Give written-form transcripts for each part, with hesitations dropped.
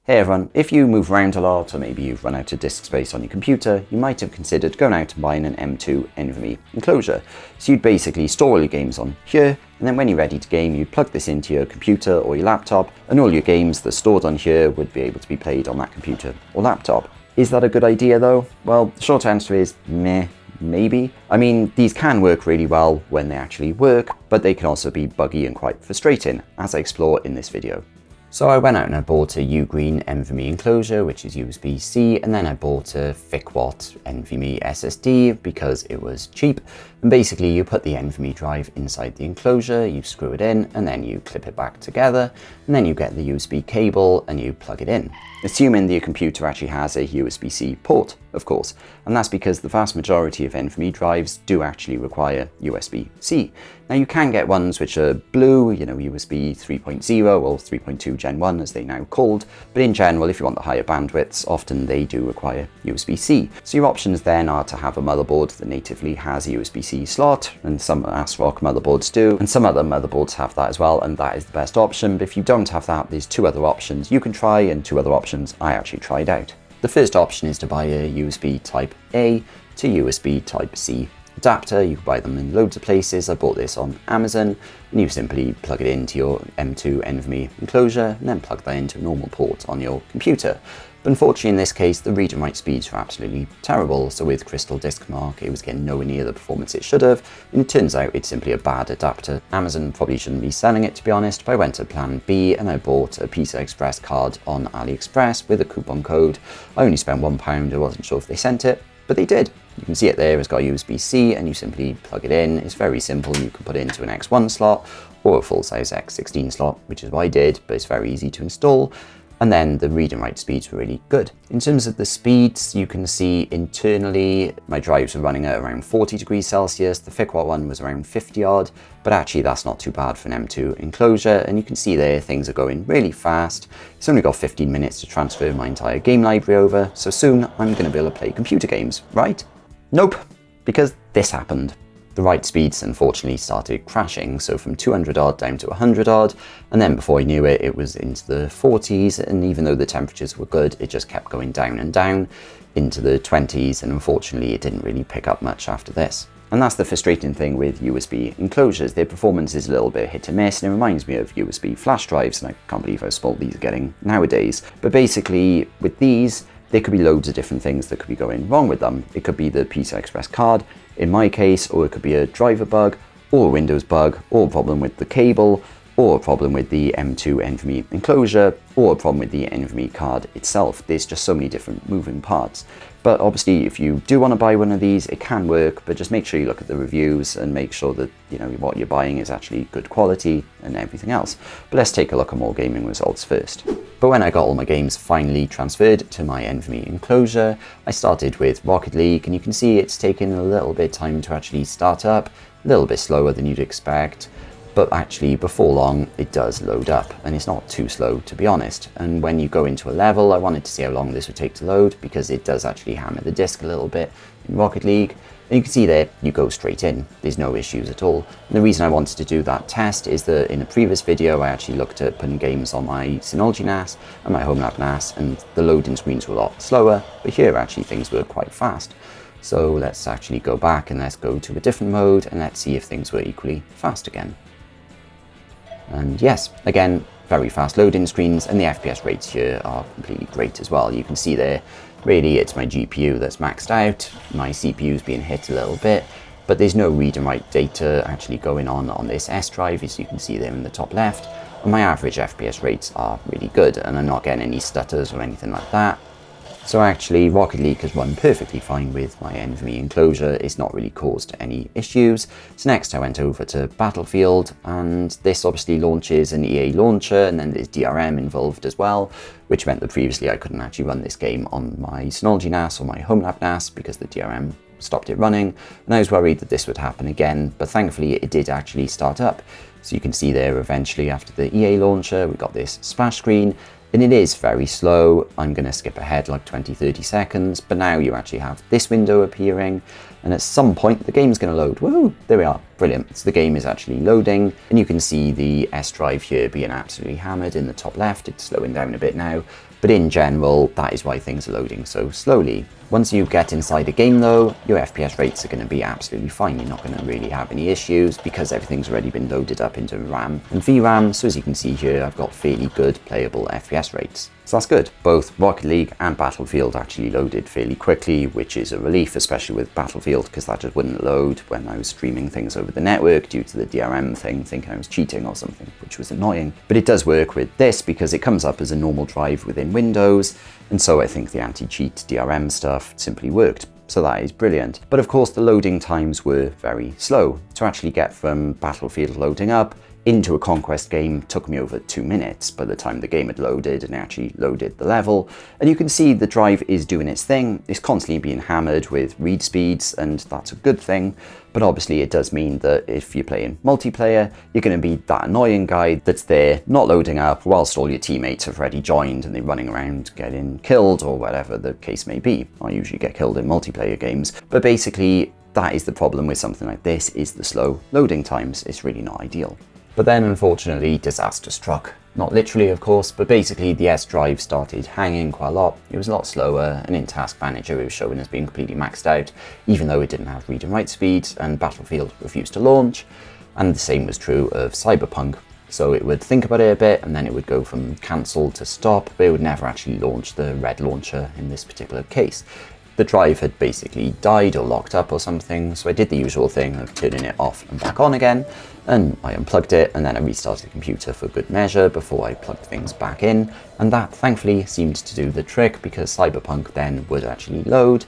Hey everyone, if you move around a lot or maybe you've run out of disk space on your computer, you might have considered going out and buying an M.2 NVMe enclosure. So you'd basically store all your games on here, and then when you're ready to game, you'd plug this into your computer or your laptop, and all your games that are stored on here would be able to be played on that computer or laptop. Is that a good idea though? Well, the short answer is meh. Maybe. I mean, these can work really well when they actually work, but they can also be buggy and quite frustrating, as I explore in this video. So I went out and I bought a Ugreen NVMe enclosure, which is USB-C, and then I bought a thick watt NVMe SSD because it was cheap. And basically you put the NVMe drive inside the enclosure, you screw it in, and then you clip it back together, and then you get the USB cable and you plug it in. Assuming your computer actually has a USB-C port, of course, and that's because the vast majority of NVMe drives do actually require USB-C. Now you can get ones which are blue, USB 3.0 or 3.2 Gen 1 as they now called, but in general, if you want the higher bandwidths, often they do require USB-C. So your options then are to have a motherboard that natively has a USB-C slot, and some ASRock motherboards do, and some other motherboards have that as well, and that is the best option. But if you don't have that, there's two other options you can try, and two other options I actually tried out. The first option is to buy a USB Type A to USB Type C adapter. You can buy them in loads of places. I bought this on Amazon, and you simply plug it into your M.2 NVMe enclosure and then plug that into a normal port on your computer. But unfortunately in this case, the read and write speeds were absolutely terrible. So with Crystal Disk Mark, it was getting nowhere near the performance it should have, and it turns out it's simply a bad adapter. Amazon probably shouldn't be selling it, to be honest, but I went to Plan B and I bought a PCI Express card on AliExpress with a coupon code. I only spent £1, I wasn't sure if they sent it, but they did. You can see it there, it's got USB-C and you simply plug it in. It's very simple, you can put it into an X1 slot or a full-size X16 slot, which is what I did, but it's very easy to install. And then the read and write speeds were really good. In terms of the speeds, you can see internally, my drives were running at around 40 degrees Celsius. The thick watt one was around 50 odd, but actually that's not too bad for an M.2 enclosure. And you can see there, things are going really fast. It's only got 15 minutes to transfer my entire game library over. So soon I'm gonna be able to play computer games, right? Nope, because this happened. The write speeds unfortunately started crashing, so from 200 odd down to 100 odd, and then before I knew it, it was into the 40s, and even though the temperatures were good, it just kept going down and down into the 20s, and unfortunately it didn't really pick up much after this. And that's the frustrating thing with USB enclosures. Their performance is a little bit hit and miss, and it reminds me of USB flash drives, and I can't believe how small these are getting nowadays. But basically, with these, there could be loads of different things that could be going wrong with them. It could be the PCI Express card, in my case, or it could be a driver bug, or a Windows bug, or a problem with the cable, or a problem with the M.2 NVMe enclosure, or a problem with the NVMe card itself. There's just so many different moving parts. But obviously, if you do want to buy one of these, it can work, but just make sure you look at the reviews and make sure that what you're buying is actually good quality and everything else. But let's take a look at more gaming results first. But when I got all my games finally transferred to my NVMe enclosure, I started with Rocket League, and you can see it's taken a little bit of time to actually start up, a little bit slower than you'd expect. But actually before long it does load up, and it's not too slow, to be honest. And when you go into a level, I wanted to see how long this would take to load, because it does actually hammer the disk a little bit in Rocket League. And you can see there, you go straight in, there's no issues at all. And the reason I wanted to do that test is that in a previous video I actually looked at putting games on my Synology NAS and my HomeLab NAS, and the loading screens were a lot slower, but here actually things were quite fast. So let's actually go back and let's go to a different mode, and let's see if things were equally fast again. And yes, again, very fast loading screens, and the FPS rates here are completely great as well. You can see there, really it's my GPU that's maxed out, my CPU's being hit a little bit, but there's no read and write data actually going on this S drive, as you can see there in the top left, and my average FPS rates are really good, and I'm not getting any stutters or anything like that. So actually, Rocket League has run perfectly fine with my NVMe enclosure. It's not really caused any issues. So next I went over to Battlefield, and this obviously launches an EA launcher, and then there's DRM involved as well, which meant that previously I couldn't actually run this game on my Synology NAS or my HomeLab NAS because the DRM stopped it running, and I was worried that this would happen again, but thankfully it did actually start up. So you can see there, eventually after the EA launcher, we got this splash screen, and it is very slow. I'm going to skip ahead like 20-30 seconds, but now you actually have this window appearing, and at some point the game's going to load. Woo! There we are. Brilliant. So the game is actually loading, and you can see the S drive here being absolutely hammered in the top left. It's slowing down a bit now, But in general, that is why things are loading so slowly. Once you get inside a game though, your FPS rates are going to be absolutely fine. You're not going to really have any issues because everything's already been loaded up into RAM and VRAM. So as you can see here, I've got fairly good playable FPS rates. So that's good. Both Rocket League and Battlefield actually loaded fairly quickly, which is a relief, especially with Battlefield, because that just wouldn't load when I was streaming things over the network due to the DRM thing, thinking I was cheating or something, which was annoying. But it does work with this because it comes up as a normal drive within Windows, and so I think the anti-cheat DRM stuff simply worked. So that is brilliant. But of course the loading times were very slow. To actually get from Battlefield loading up into a Conquest game took me over 2 minutes by the time the game had loaded and actually loaded the level. And you can see the drive is doing its thing. It's constantly being hammered with read speeds, and that's a good thing. But obviously it does mean that if you're playing multiplayer, you're going to be that annoying guy that's there not loading up whilst all your teammates have already joined and they're running around getting killed or whatever the case may be. I usually get killed in multiplayer games. But basically that is the problem with something like this, is the slow loading times. It's really not ideal. But then unfortunately disaster struck. Not literally of course, but basically the S drive started hanging quite a lot. It was a lot slower, and in Task Manager it was showing as being completely maxed out, even though it didn't have read and write speeds, and Battlefield refused to launch. And the same was true of Cyberpunk. So it would think about it a bit, and then it would go from cancel to stop, but it would never actually launch the red launcher in this particular case. The drive had basically died or locked up or something, so I did the usual thing of turning it off and back on again, and I unplugged it, and then I restarted the computer for good measure before I plugged things back in, and that thankfully seemed to do the trick because Cyberpunk then would actually load,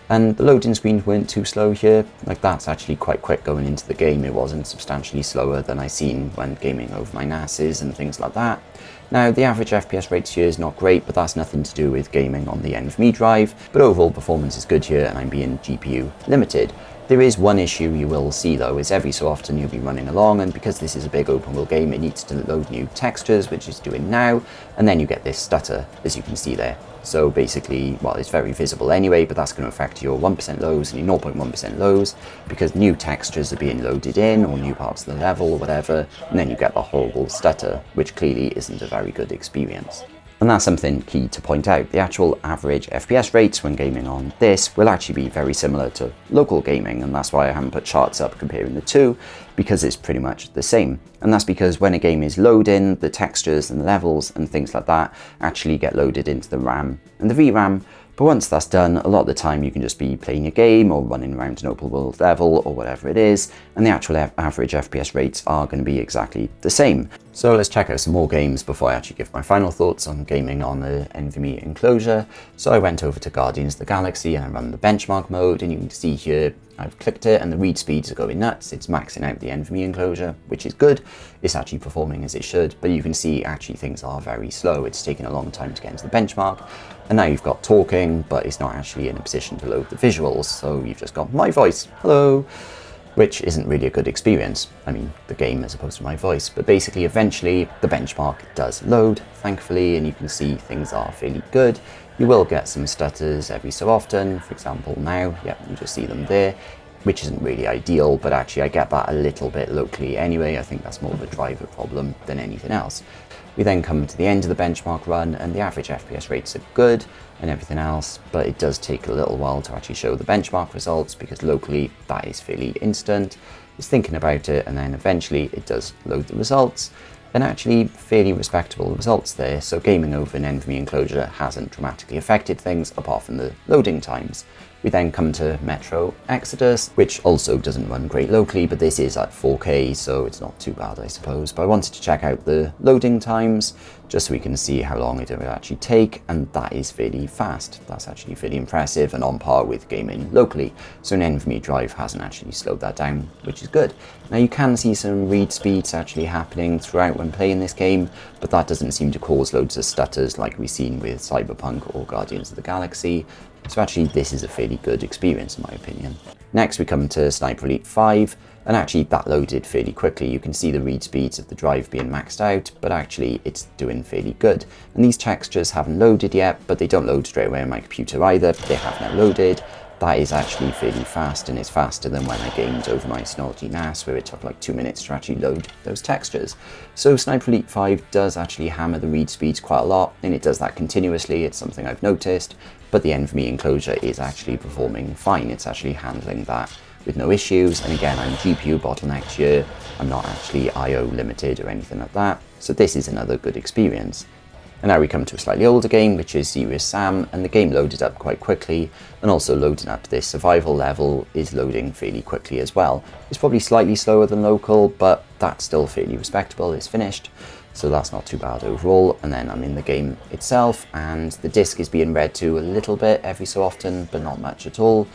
and the loading screens weren't too slow here. Like, that's actually quite quick going into the game. It wasn't substantially slower than I seen when gaming over my NASs and things like that. Now, the average FPS rates here is not great, but that's nothing to do with gaming on the NVMe drive, but overall performance is good here and I'm being GPU limited. There is one issue you will see though, is every so often you'll be running along, and because this is a big open world game, it needs to load new textures, which it's doing now, and then you get this stutter, as you can see there. So basically, well, it's very visible anyway, but that's going to affect your 1% lows and your 0.1% lows, because new textures are being loaded in, or new parts of the level or whatever, and then you get the horrible stutter, which clearly isn't a very good experience. And that's something key to point out. The actual average FPS rates when gaming on this will actually be very similar to local gaming, and that's why I haven't put charts up comparing the two, because it's pretty much the same. And that's because when a game is loading, the textures and the levels and things like that actually get loaded into the RAM and the VRAM. But once that's done, a lot of the time you can just be playing a game or running around an open world level or whatever it is, and the actual average FPS rates are going to be exactly the same. So let's check out some more games before I actually give my final thoughts on gaming on the NVMe enclosure. So I went over to Guardians of the Galaxy and I run the benchmark mode, and you can see here I've clicked it and the read speeds are going nuts. It's maxing out the NVMe enclosure, which is good. It's actually performing as it should, but you can see actually things are very slow. It's taking a long time to get into the benchmark. And now you've got talking, but it's not actually in a position to load the visuals. So you've just got my voice, hello, which isn't really a good experience. I mean, the game as opposed to my voice, but basically eventually the benchmark does load, thankfully, and you can see things are fairly good. You will get some stutters every so often. For example, now, yeah, you just see them there, which isn't really ideal, but actually I get that a little bit locally anyway. I think that's more of a driver problem than anything else. We then come to the end of the benchmark run, and the average FPS rates are good and everything else, but it does take a little while to actually show the benchmark results because locally that is fairly instant. It's thinking about it, and then eventually it does load the results, and actually fairly respectable results there. So gaming over an NVMe enclosure hasn't dramatically affected things apart from the loading times. We then come to Metro Exodus, which also doesn't run great locally, but this is at 4K, so it's not too bad, I suppose. But I wanted to check out the loading times, just so we can see how long it will actually take, and that is fairly fast. That's actually fairly impressive and on par with gaming locally. So an NVMe drive hasn't actually slowed that down, which is good. Now you can see some read speeds actually happening throughout when playing this game, but that doesn't seem to cause loads of stutters like we've seen with Cyberpunk or Guardians of the Galaxy. So actually this is a fairly good experience in my opinion. Next we come to Sniper Elite 5, and actually that loaded fairly quickly. You can see the read speeds of the drive being maxed out, but actually it's doing fairly good. And these textures haven't loaded yet, but they don't load straight away on my computer either. They have now loaded, that is actually fairly fast, and it's faster than when I gamed over my Synology NAS, where it took like 2 minutes to actually load those textures. So Sniper Elite 5 does actually hammer the read speeds quite a lot, and it does that continuously. It's something I've noticed, but the NVMe enclosure is actually performing fine. It's actually handling that with no issues, and again, I'm GPU bottlenecked here. I'm not actually IO limited or anything like that, so this is another good experience. And now we come to a slightly older game, which is Serious Sam, and the game loaded up quite quickly, and also loading up this survival level is loading fairly quickly as well. It's probably slightly slower than local, but that's still fairly respectable. It's finished, so that's not too bad overall. And then I'm in the game itself, and the disk is being read to a little bit every so often, but not much at all.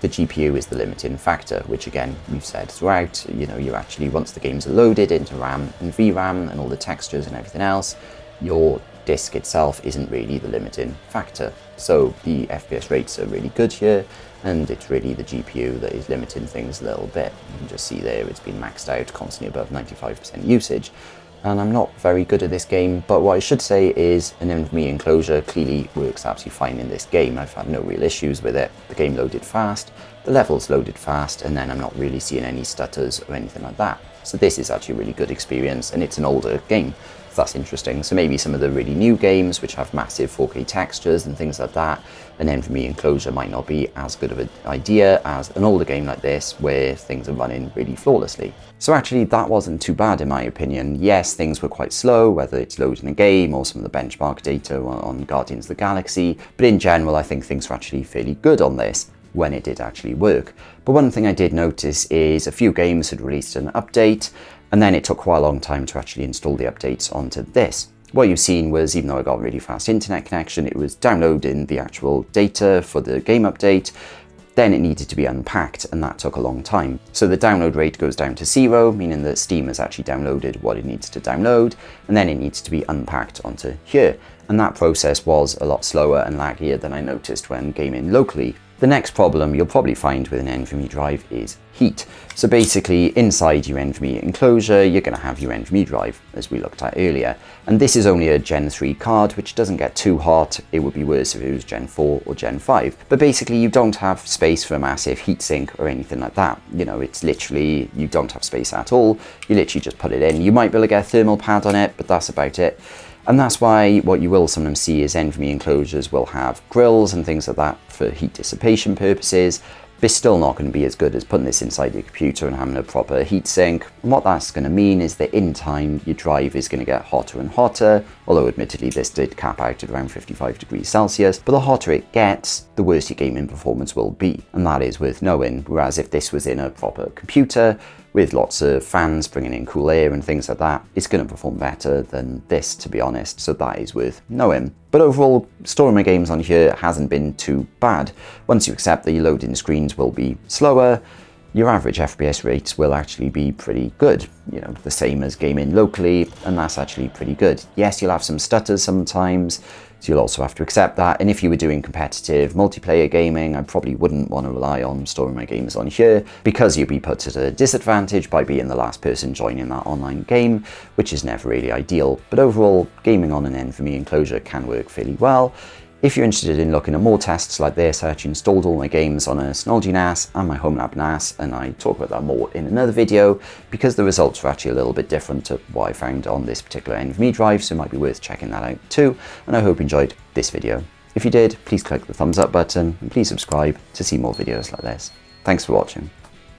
The GPU is the limiting factor, which again, we've said throughout, you actually, once the games are loaded into RAM and VRAM and all the textures and everything else, your disk itself isn't really the limiting factor. So the FPS rates are really good here, and it's really the GPU that is limiting things a little bit. You can just see there it's been maxed out, constantly above 95% usage. And I'm not very good at this game, but what I should say is an NVMe enclosure clearly works absolutely fine in this game. I've had no real issues with it. The game loaded fast, the levels loaded fast, and then I'm not really seeing any stutters or anything like that. So this is actually a really good experience, and it's an older game. So that's interesting. So maybe some of the really new games which have massive 4K textures and things like that, an NVMe enclosure might not be as good of an idea as an older game like this where things are running really flawlessly. So actually that wasn't too bad in my opinion. Yes, things were quite slow, whether it's loading a game or some of the benchmark data on Guardians of the Galaxy, but in general I think things were actually fairly good on this when it did actually work. But one thing I did notice is a few games had released an update, and then it took quite a long time to actually install the updates onto this. What you've seen was, even though I got a really fast internet connection, it was downloading the actual data for the game update, then it needed to be unpacked, and that took a long time. So the download rate goes down to 0, meaning that Steam has actually downloaded what it needs to download, and then it needs to be unpacked onto here. And that process was a lot slower and laggier than I noticed when gaming locally. The next problem you'll probably find with an NVMe drive is heat. So basically inside your NVMe enclosure, you're going to have your NVMe drive, as we looked at earlier. And this is only a Gen 3 card, which doesn't get too hot. It would be worse if it was Gen 4 or Gen 5. But basically you don't have space for a massive heatsink or anything like that. It's literally, you don't have space at all. You literally just put it in. You might be able to get a thermal pad on it, but that's about it. And that's why what you will sometimes see is NVMe enclosures will have grills and things like that for heat dissipation purposes. But it's still not going to be as good as putting this inside your computer and having a proper heatsink. And what that's going to mean is that in time, your drive is going to get hotter and hotter, although admittedly this did cap out at around 55 degrees Celsius. But the hotter it gets, the worse your gaming performance will be. And that is worth knowing. Whereas if this was in a proper computer, with lots of fans bringing in cool air and things like that, it's going to perform better than this, to be honest, so that is worth knowing. But overall, storing my games on here hasn't been too bad. Once you accept that your loading screens will be slower, your average FPS rates will actually be pretty good. The same as gaming locally, and that's actually pretty good. Yes, you'll have some stutters sometimes, so you'll also have to accept that. And if you were doing competitive multiplayer gaming, I probably wouldn't want to rely on storing my games on here, because you'd be put at a disadvantage by being the last person joining that online game, which is never really ideal. But overall, gaming on an NVMe enclosure can work fairly well. If you're interested in looking at more tests like this, I actually installed all my games on a Synology NAS and my home lab NAS, and I talk about that more in another video because the results are actually a little bit different to what I found on this particular NVMe drive, so it might be worth checking that out too. And I hope you enjoyed this video. If you did, please click the thumbs up button and please subscribe to see more videos like this. Thanks for watching.